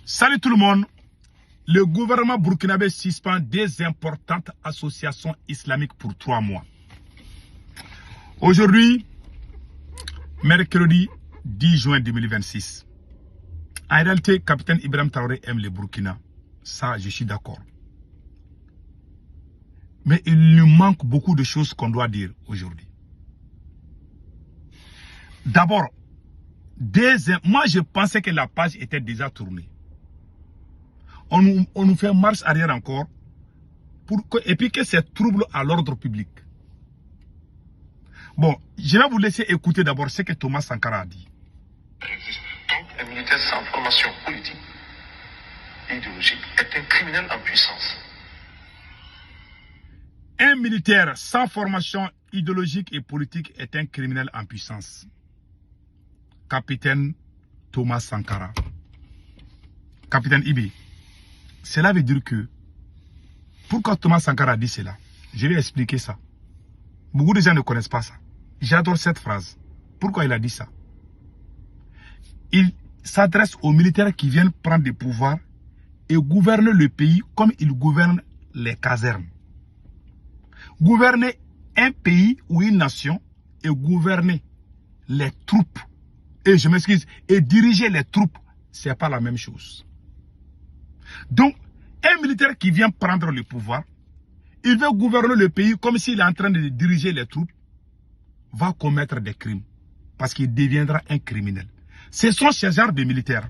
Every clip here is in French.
Salut tout le monde. Le gouvernement burkinabé suspend des importantes associations islamiques pour 3 mois. Aujourd'hui, mercredi 10 juin 2026. En réalité, capitaine Ibrahim Traoré aime le Burkina. Ça, je suis d'accord. Mais il lui manque beaucoup de choses qu'on doit dire aujourd'hui. D'abord, moi je pensais que la page était déjà tournée. On nous fait marche arrière encore et puis que c'est trouble à l'ordre public. Bon, je vais vous laisser écouter d'abord ce que Thomas Sankara a dit. Donc, un militaire sans formation politique et idéologique est un criminel en puissance. Un militaire sans formation idéologique et politique est un criminel en puissance. Capitaine Thomas Sankara. Capitaine Ibi. Cela veut dire que, pourquoi Thomas Sankara a dit cela? Je vais expliquer ça. Beaucoup de gens ne connaissent pas ça. J'adore cette phrase. Pourquoi il a dit ça? Il s'adresse aux militaires qui viennent prendre des pouvoirs et gouverner le pays comme ils gouvernent les casernes. Gouverner un pays ou une nation et gouverner les troupes, et je m'excuse, et diriger les troupes, ce n'est pas la même chose. Donc, un militaire qui vient prendre le pouvoir, il veut gouverner le pays comme s'il est en train de diriger les troupes, va commettre des crimes, parce qu'il deviendra un criminel. Ce sont ces genres de militaires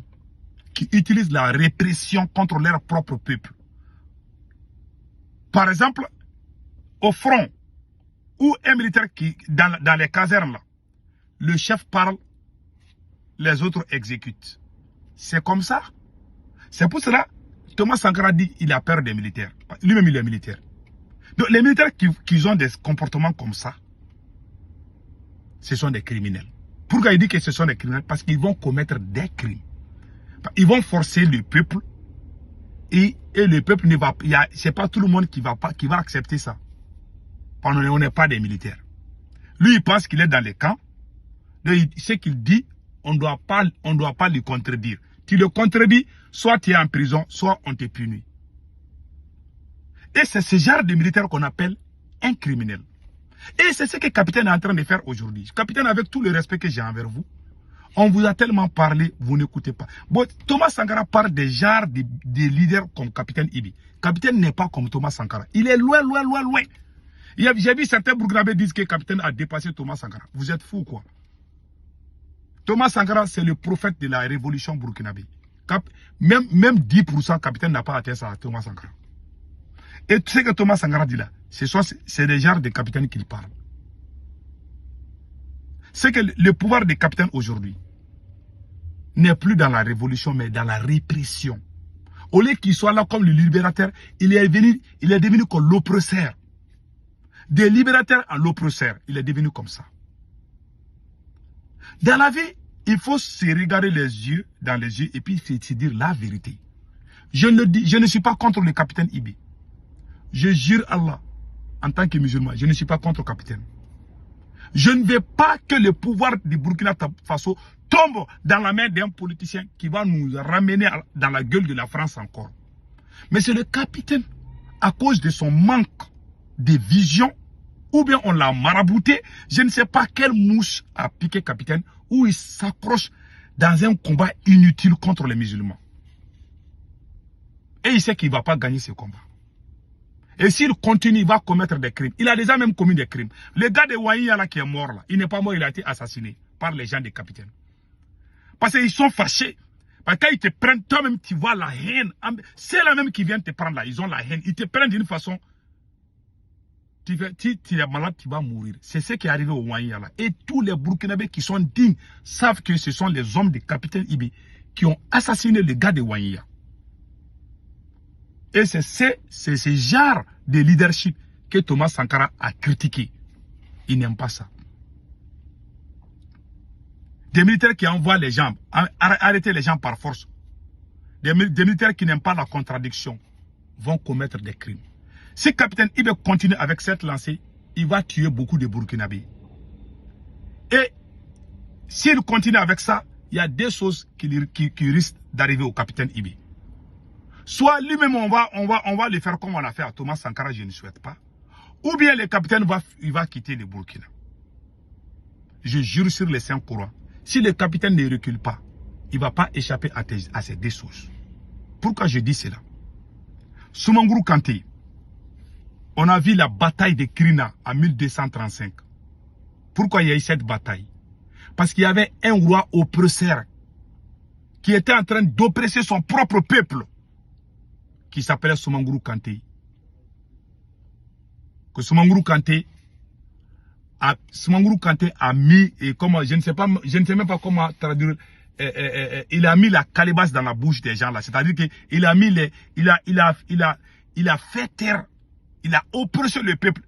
qui utilisent la répression contre leur propre peuple. Par exemple, au front, ou un militaire qui, dans les casernes, là, le chef parle, les autres exécutent. C'est comme ça. C'est pour cela Thomas Sankara dit qu'il a peur des militaires. Lui-même, il est militaire. Donc, les militaires qui ont des comportements comme ça, ce sont des criminels. Pourquoi il dit que ce sont des criminels? Parce qu'ils vont commettre des crimes. Ils vont forcer le peuple. Et le peuple ne va pas. C'est pas tout le monde qui va accepter ça. On n'est pas des militaires. Lui, il pense qu'il est dans les camps. Donc, ce qu'il dit, on ne doit pas le contredire. Tu le contredis, soit tu es en prison, soit on te punit. Et c'est ce genre de militaire qu'on appelle un criminel. Et c'est ce que le capitaine est en train de faire aujourd'hui. Capitaine, avec tout le respect que j'ai envers vous, on vous a tellement parlé, vous n'écoutez pas. Bon, Thomas Sankara parle des genres de leaders comme capitaine Ibi. Capitaine n'est pas comme Thomas Sankara. Il est loin, loin, loin, loin. J'ai vu certains Burkinabés dire que le capitaine a dépassé Thomas Sankara. Vous êtes fous, quoi. Thomas Sankara, c'est le prophète de la révolution burkinabé. Même 10% capitaine n'a pas atteint ça à Thomas Sankara. Et tu sais que Thomas Sankara dit là, c'est des genres de capitaines qu'il parle. C'est que le pouvoir des capitaines aujourd'hui n'est plus dans la révolution, mais dans la répression. Au lieu qu'il soit là comme le libérateur, il est devenu comme l'oppresseur. Des libérateurs à l'oppresseur, il est devenu comme ça. Dans la vie, il faut se regarder dans les yeux et puis se dire la vérité. Je ne suis pas contre le capitaine Ibi. Je jure Allah, en tant que musulman, je ne suis pas contre le capitaine. Je ne veux pas que le pouvoir du Burkina Faso tombe dans la main d'un politicien qui va nous ramener dans la gueule de la France encore. Mais c'est le capitaine, à cause de son manque de vision, ou bien on l'a marabouté, je ne sais pas quelle mouche a piqué le capitaine, où il s'accroche dans un combat inutile contre les musulmans. Et il sait qu'il ne va pas gagner ce combat. Et s'il continue, il va commettre des crimes. Il a déjà même commis des crimes. Le gars de Ouaïa là qui est mort là, il n'est pas mort, il a été assassiné par les gens des capitaines. Parce qu'ils sont fâchés. Parce que quand ils te prennent, toi-même tu vois la haine. C'est la même qui vient te prendre là, ils ont la haine. Ils te prennent d'une façon... Tu es malade, tu vas mourir. C'est ce qui est arrivé au Ouaïa là. Et tous les Burkinabés qui sont dignes savent que ce sont les hommes du capitaine Ibi qui ont assassiné le gars de Ouaïa. Et c'est ce genre de leadership que Thomas Sankara a critiqué. Il n'aime pas ça. Des militaires qui envoient les gens, arrêter les gens par force. Des militaires qui n'aiment pas la contradiction vont commettre des crimes. Si le capitaine Ibi continue avec cette lancée, il va tuer beaucoup de Burkinabés. Et s'il continue avec ça, il y a des choses qui risquent d'arriver au capitaine Ibi. Soit lui-même, on va le faire comme on a fait à Thomas Sankara, je ne souhaite pas. Ou bien le capitaine va quitter le Burkina. Je jure sur les saints courants. Si le capitaine ne recule pas, il ne va pas échapper à ses deux sources. Pourquoi je dis cela? Soumangourou Kanté, on a vu la bataille de Krina en 1235. Pourquoi il y a eu cette bataille? Parce qu'il y avait un roi oppresseur qui était en train d'oppresser son propre peuple, qui s'appelait Soumangourou Kanté. Que Soumangourou Kanté a mis, et comment, je ne sais même pas comment traduire, il a mis la calebasse dans la bouche des gens là. C'est-à-dire qu'il a mis il a fait taire, il a oppressé le peuple.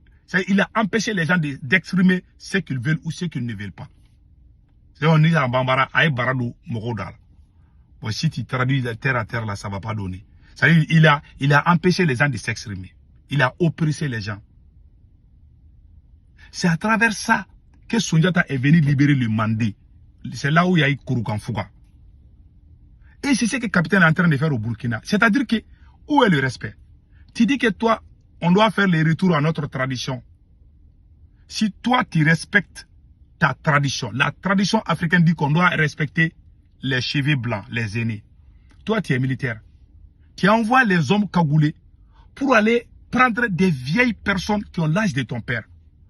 Il a empêché les gens d'exprimer ce qu'ils veulent ou ce qu'ils ne veulent pas. C'est on dit en Bambara, aïe baradou mogodal. Bon, si tu traduis de terre à terre là, ça va pas donner. C'est-à-dire il a empêché les gens de s'exprimer. Il a oppressé les gens. C'est à travers ça que Sundiata est venu libérer le Mandé. C'est là où il y a eu Kouroukanfouga. Et c'est ce que le capitaine est en train de faire au Burkina. C'est-à-dire que, où est le respect? Tu dis que toi, on doit faire les retours à notre tradition. Si toi, tu respectes ta tradition, la tradition africaine dit qu'on doit respecter les cheveux blancs, les aînés. Toi, tu es militaire. Tu envoies les hommes cagoulés pour aller prendre des vieilles personnes qui ont l'âge de ton père.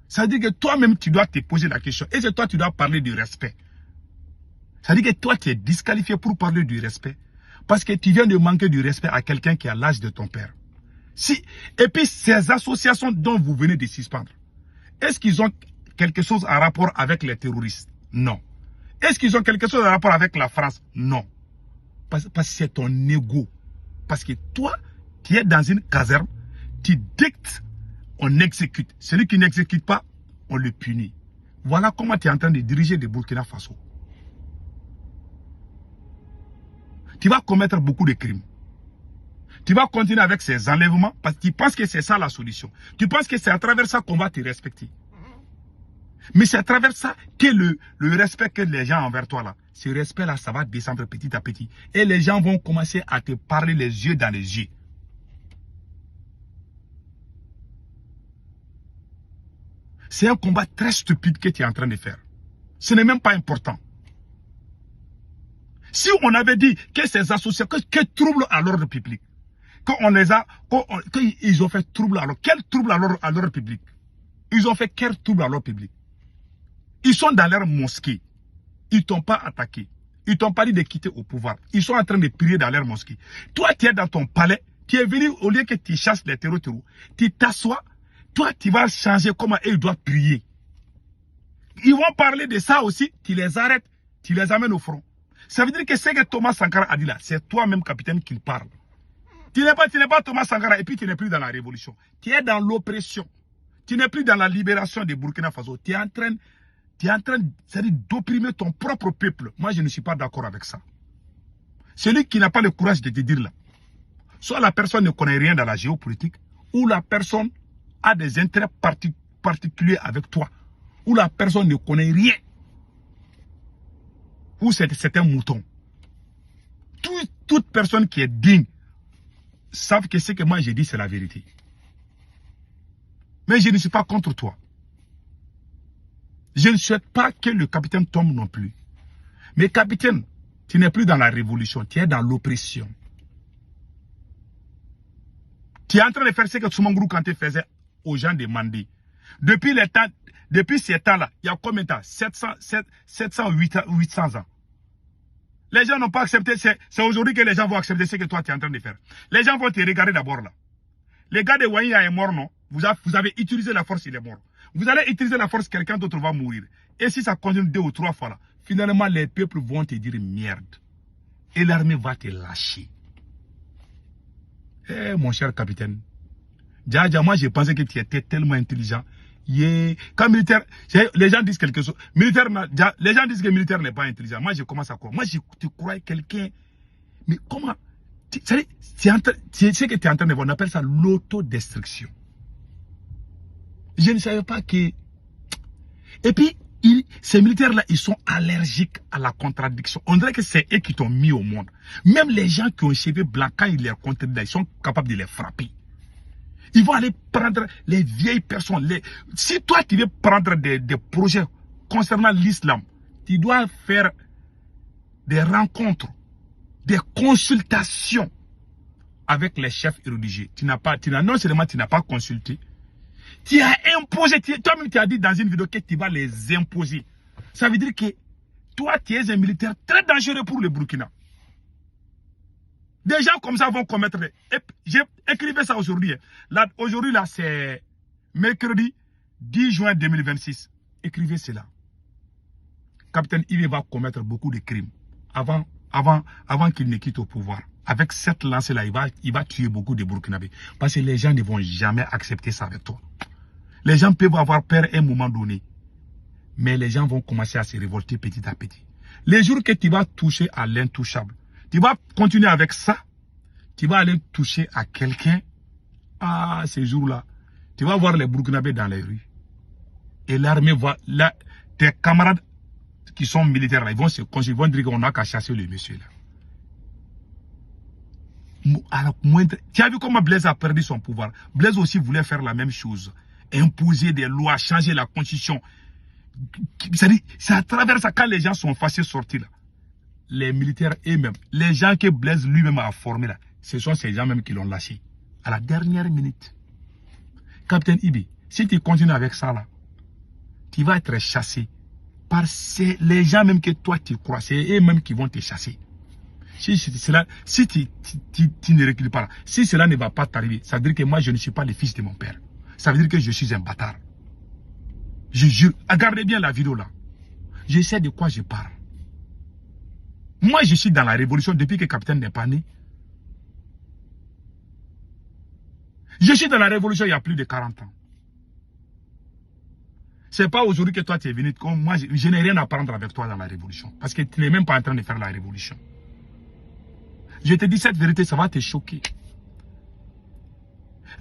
Ça veut dire que toi-même, tu dois te poser la question. Et c'est toi, tu dois parler du respect. Ça veut dire que toi, tu es disqualifié pour parler du respect. Parce que tu viens de manquer du respect à quelqu'un qui a l'âge de ton père. Et puis, ces associations dont vous venez de suspendre, est-ce qu'ils ont quelque chose à rapport avec les terroristes? Non. Est-ce qu'ils ont quelque chose à rapport avec la France? Non. Parce que c'est ton ego. Parce que toi, tu es dans une caserne, tu dictes, on exécute. Celui qui n'exécute pas, on le punit. Voilà comment tu es en train de diriger le Burkina Faso. Tu vas commettre beaucoup de crimes. Tu vas continuer avec ces enlèvements parce que tu penses que c'est ça la solution. Tu penses que c'est à travers ça qu'on va te respecter. Mais c'est à travers ça que le respect que les gens ont envers toi là, ce respect là, ça va descendre petit à petit. Et les gens vont commencer à te parler les yeux dans les yeux. C'est un combat très stupide que tu es en train de faire. Ce n'est même pas important. Si on avait dit que ces associations, que trouble à l'ordre public, qu'ils ont fait trouble à l'ordre, quel trouble à l'ordre public? Ils ont fait quel trouble à l'ordre public? Ils sont dans leur mosquée. Ils ne t'ont pas attaqué. Ils ne t'ont pas dit de quitter au pouvoir. Ils sont en train de prier dans leur mosquée. Toi, tu es dans ton palais. Tu es venu, au lieu que tu chasses les terreaux, tu t'assois. Toi, tu vas changer comment ils doivent prier. Ils vont parler de ça aussi. Tu les arrêtes. Tu les amènes au front. Ça veut dire que ce que Thomas Sankara a dit là, c'est toi-même, capitaine, qui parle. Tu n'es pas Thomas Sankara et puis tu n'es plus dans la révolution. Tu es dans l'oppression. Tu n'es plus dans la libération de Burkina Faso. Tu es en train d'opprimer ton propre peuple. Moi, je ne suis pas d'accord avec ça. Celui qui n'a pas le courage de te dire là, soit la personne ne connaît rien dans la géopolitique, ou la personne a des intérêts particuliers avec toi, ou la personne ne connaît rien, ou c'est un mouton. Toute personne qui est digne savent que ce que moi j'ai dit, c'est la vérité. Mais je ne suis pas contre toi. Je ne souhaite pas que le capitaine tombe non plus. Mais capitaine, tu n'es plus dans la révolution, tu es dans l'oppression. Tu es en train de faire ce que Soumangourou Kanté faisait aux gens de Mandé. Depuis ces temps-là, il y a combien de temps? 700 800 ans. Les gens n'ont pas accepté, c'est aujourd'hui que les gens vont accepter ce que toi tu es en train de faire. Les gens vont te regarder d'abord là. Le gars de Wanya est mort, non? Vous avez utilisé la force, il est mort. Vous allez utiliser la force, quelqu'un d'autre va mourir. Et si ça continue 2 ou 3 fois là, finalement les peuples vont te dire merde. Et l'armée va te lâcher. Eh mon cher capitaine. Dja, moi je pensais que tu étais tellement intelligent. Quand militaire, les gens disent quelque chose. Les gens disent que le militaire n'est pas intelligent. Moi je commence à croire. Moi tu crois quelqu'un. Mais comment? C'est ce que tu es en train de voir. On appelle ça l'autodestruction. Je ne savais pas que... Et puis, Ces militaires-là, ils sont allergiques à la contradiction. On dirait que c'est eux qui t'ont mis au monde. Même les gens qui ont les cheveux blancs, quand ils les contredisent, ils sont capables de les frapper. Ils vont aller prendre les vieilles personnes. Si toi, tu veux prendre des projets concernant l'islam, tu dois faire des rencontres, des consultations avec les chefs religieux. Non seulement tu n'as pas consulté, tu as imposé. Toi-même, tu as dit dans une vidéo que tu vas les imposer. Ça veut dire que toi, tu es un militaire très dangereux pour le Burkina. Des gens comme ça vont commettre. J'ai écrit ça aujourd'hui. Aujourd'hui, là, c'est mercredi 10 juin 2026. Écrivez cela. Capitaine Ibe va commettre beaucoup de crimes avant qu'il ne quitte au pouvoir. Avec cette lancée-là, il va tuer beaucoup de Burkinabés. Parce que les gens ne vont jamais accepter ça avec toi. Les gens peuvent avoir peur à un moment donné. Mais les gens vont commencer à se révolter petit à petit. Les jours que tu vas toucher à l'intouchable, tu vas continuer avec ça, tu vas aller toucher à quelqu'un. Ah, ces jours-là, tu vas voir les Burkinabés dans les rues. Et l'armée va... tes camarades qui sont militaires, là, ils vont dire qu'on n'a qu'à chasser le monsieur là. Alors, tu as vu comment Blaise a perdu son pouvoir. Blaise aussi voulait faire la même chose. Imposer des lois, changer la constitution. C'est à travers ça, quand les gens sont fâchés sortir là. Les militaires eux-mêmes, les gens que Blaise lui-même a formés là, ce sont ces gens même qui l'ont lâché. À la dernière minute. Capitaine Ibe, si tu continues avec ça là, tu vas être chassé par les gens même que toi tu crois. C'est eux-mêmes qui vont te chasser. Si tu ne recules pas, si cela ne va pas t'arriver, ça veut dire que moi je ne suis pas le fils de mon père. Ça veut dire que je suis un bâtard. Je jure, regardez bien la vidéo là. Je sais de quoi je parle. Moi je suis dans la révolution depuis que le capitaine n'est pas né. Je suis dans la révolution il y a plus de 40 ans. C'est pas aujourd'hui que toi tu es venu. Comme moi, je n'ai rien à prendre avec toi dans la révolution. Parce que tu n'es même pas en train de faire la révolution. Je te dis cette vérité, ça va te choquer.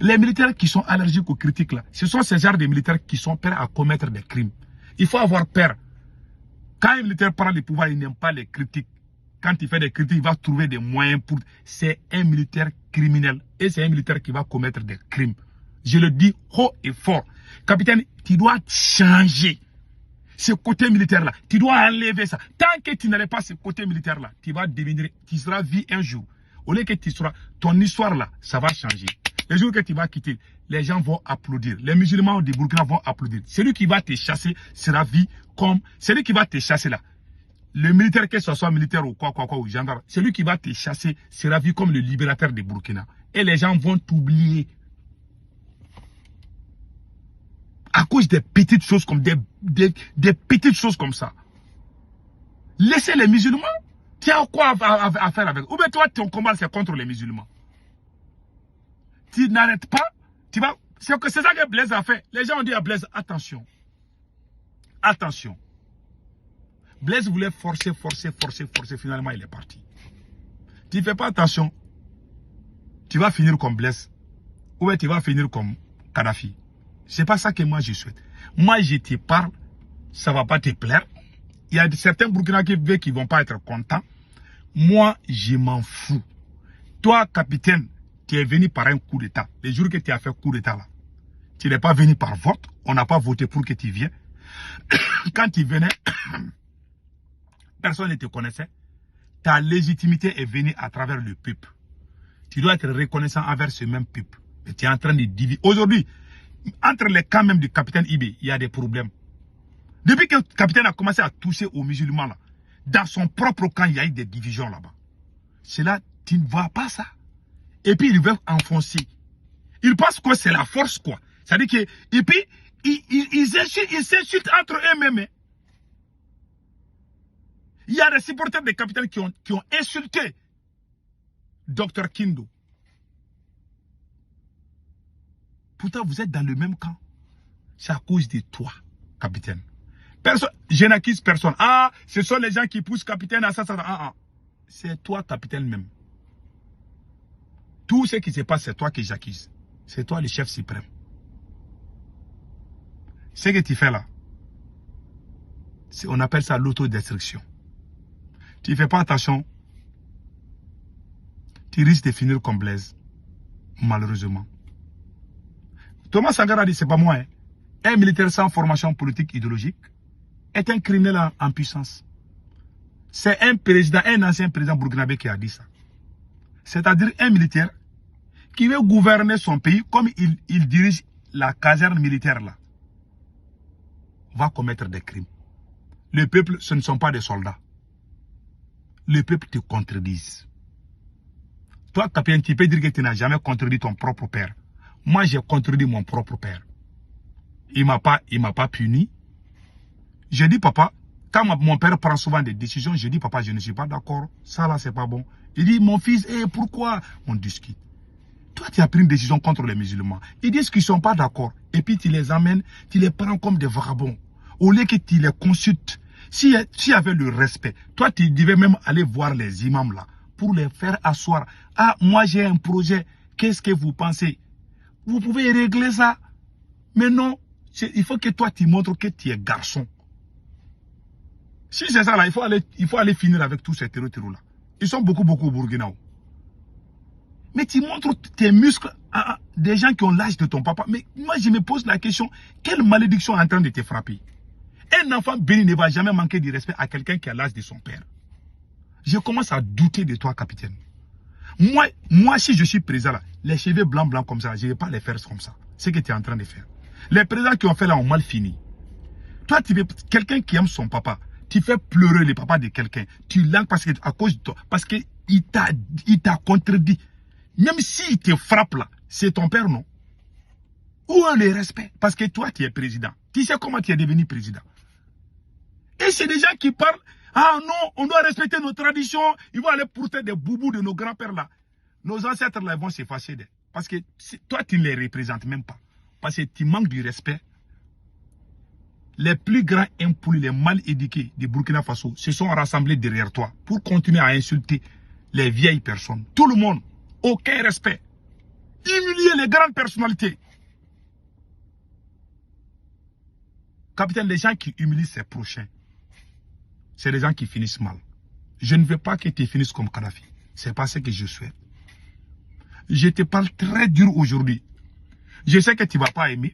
Les militaires qui sont allergiques aux critiques là, ce sont ces genres de militaires qui sont prêts à commettre des crimes. Il faut avoir peur. Quand un militaire prend le pouvoir, il n'aime pas les critiques. Quand il fait des critiques, il va trouver des moyens pour... C'est un militaire criminel. Et c'est un militaire qui va commettre des crimes. Je le dis haut et fort. Capitaine, tu dois changer ce côté militaire-là. Tu dois enlever ça. Tant que tu n'enlèves pas ce côté militaire-là, tu vas devenir... Tu seras vie un jour. Au lieu que tu seras... Ton histoire-là, ça va changer. Le jour que tu vas quitter, les gens vont applaudir. Les musulmans du Burkina vont applaudir. Celui qui va te chasser sera vie comme... Celui qui va te chasser là. Le militaire, que ce soit militaire ou quoi, ou gendarme, celui qui va te chasser sera vu comme le libérateur du Burkina. Et les gens vont t'oublier. À cause des petites choses comme des petites choses comme ça. Laissez les musulmans. Tu as quoi à faire avec? Ou bien toi, ton combat, c'est contre les musulmans. Tu n'arrêtes pas. C'est ça que Blaise a fait. Les gens ont dit à Blaise, attention. Attention. Blaise voulait forcer. Finalement, il est parti. Tu ne fais pas attention. Tu vas finir comme Blaise. Ou bien tu vas finir comme Kadhafi. C'est pas ça que moi je souhaite. Moi, je te parle. Ça ne va pas te plaire. Il y a certains Burkinabés qui ne vont pas être contents. Moi, je m'en fous. Toi, capitaine, tu es venu par un coup d'État. Les jours que tu as fait coup d'État là, tu n'es pas venu par vote. On n'a pas voté pour que tu viennes. Quand tu venais, personne ne te connaissait. Ta légitimité est venue à travers le peuple. Tu dois être reconnaissant envers ce même peuple. Mais tu es en train de diviser. Aujourd'hui, entre les camps même du capitaine Ibe, il y a des problèmes. Depuis que le capitaine a commencé à toucher aux musulmans, là, dans son propre camp, il y a eu des divisions là-bas. C'est là, tu ne vois pas ça. Et puis, ils veulent enfoncer. Ils pensent que c'est la force, quoi. C'est-à-dire que, et puis, ils s'insultent entre eux-mêmes. Il y a des supporters des capitaines qui ont insulté Dr Kindo. Pourtant, vous êtes dans le même camp. C'est à cause de toi, capitaine. Je n'accuse personne. Ah, ce sont les gens qui poussent capitaine à ça. C'est toi, capitaine même. Tout ce qui se passe, c'est toi que j'accuse. C'est toi le chef suprême. Ce que tu fais là, On appelle ça l'autodestruction. Tu ne fais pas attention, tu risques de finir comme Blaise, malheureusement. Thomas Sankara a dit, c'est pas moi, hein. Un militaire sans formation politique idéologique est un criminel en puissance. C'est un président, un ancien président burkinabé qui a dit ça. C'est-à-dire un militaire qui veut gouverner son pays comme il dirige la caserne militaire là, va commettre des crimes. Le peuple, ce ne sont pas des soldats. Le peuple te contredise. Toi, Kapien, tu peux dire que tu n'as jamais contredit ton propre père. Moi, j'ai contredit mon propre père. Il m'a pas puni. Je dis, papa, quand mon père prend souvent des décisions, je dis, papa, je ne suis pas d'accord. Ça là, c'est pas bon. Il dit, mon fils, pourquoi? On discute. Toi, tu as pris une décision contre les musulmans. Ils disent qu'ils ne sont pas d'accord. Et puis, tu les amènes, tu les prends comme des vagabonds. Au lieu que tu les consultes. S'il y avait le respect, toi, tu devais même aller voir les imams là, pour les faire asseoir. Ah, moi, j'ai un projet. Qu'est-ce que vous pensez? Vous pouvez régler ça. Mais non, il faut que toi, tu montres que tu es garçon. Si c'est ça là, il faut aller finir avec tous ces terreaux là. Ils sont beaucoup au Burkina. Mais tu montres tes muscles à des gens qui ont l'âge de ton papa. Mais moi, je me pose la question, quelle malédiction est en train de te frapper? Un enfant béni ne va jamais manquer de respect à quelqu'un qui a l'âge de son père. Je commence à douter de toi, capitaine. Moi, si je suis président là, les cheveux blancs comme ça, je ne vais pas les faire comme ça. C'est ce que tu es en train de faire. Les présidents qui ont fait là ont mal fini. Toi, tu veux quelqu'un qui aime son papa. Tu fais pleurer le papa de quelqu'un. Tu langues à cause de toi. Parce qu'il t'a contredit. Même s'il te frappe là, c'est ton père, non? Où est le respect? Parce que toi, tu es président. Tu sais comment tu es devenu président. Et c'est des gens qui parlent. Ah non, on doit respecter nos traditions. Ils vont aller porter des boubous de nos grands-pères là. Nos ancêtres là vont se fâcher. Parce que toi, tu ne les représentes même pas. Parce que tu manques du respect. Les plus grands impolis, les mal éduqués de Burkina Faso se sont rassemblés derrière toi pour continuer à insulter les vieilles personnes. Tout le monde, aucun respect. Humilier les grandes personnalités. Capitaine, les gens qui humilient ses prochains, c'est les gens qui finissent mal. Je ne veux pas que tu finisses comme Kadhafi. Ce n'est pas ce que je souhaite. Je te parle très dur aujourd'hui. Je sais que tu ne vas pas aimer.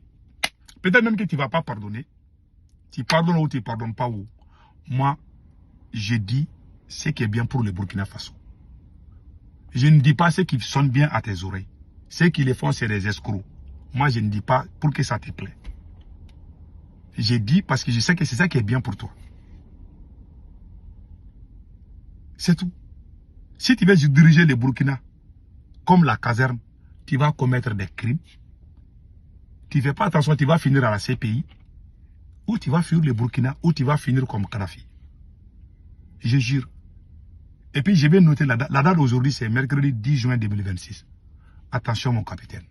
Peut-être même que tu ne vas pas pardonner. Tu pardonnes ou tu ne pardonnes pas. Ou. Moi, je dis ce qui est bien pour le Burkina Faso. Je ne dis pas ce qui sonne bien à tes oreilles. Ceux qui le font, c'est des escrocs. Moi, je ne dis pas pour que ça te plaît. Je dis parce que je sais que c'est ça qui est bien pour toi. C'est tout. Si tu veux diriger le Burkina comme la caserne, tu vas commettre des crimes. Tu ne fais pas attention, tu vas finir à la CPI. Ou tu vas fuir le Burkina, ou tu vas finir comme Kadhafi. Je jure. Et puis je vais noter la date. La date aujourd'hui, c'est mercredi 10 juin 2026. Attention mon capitaine.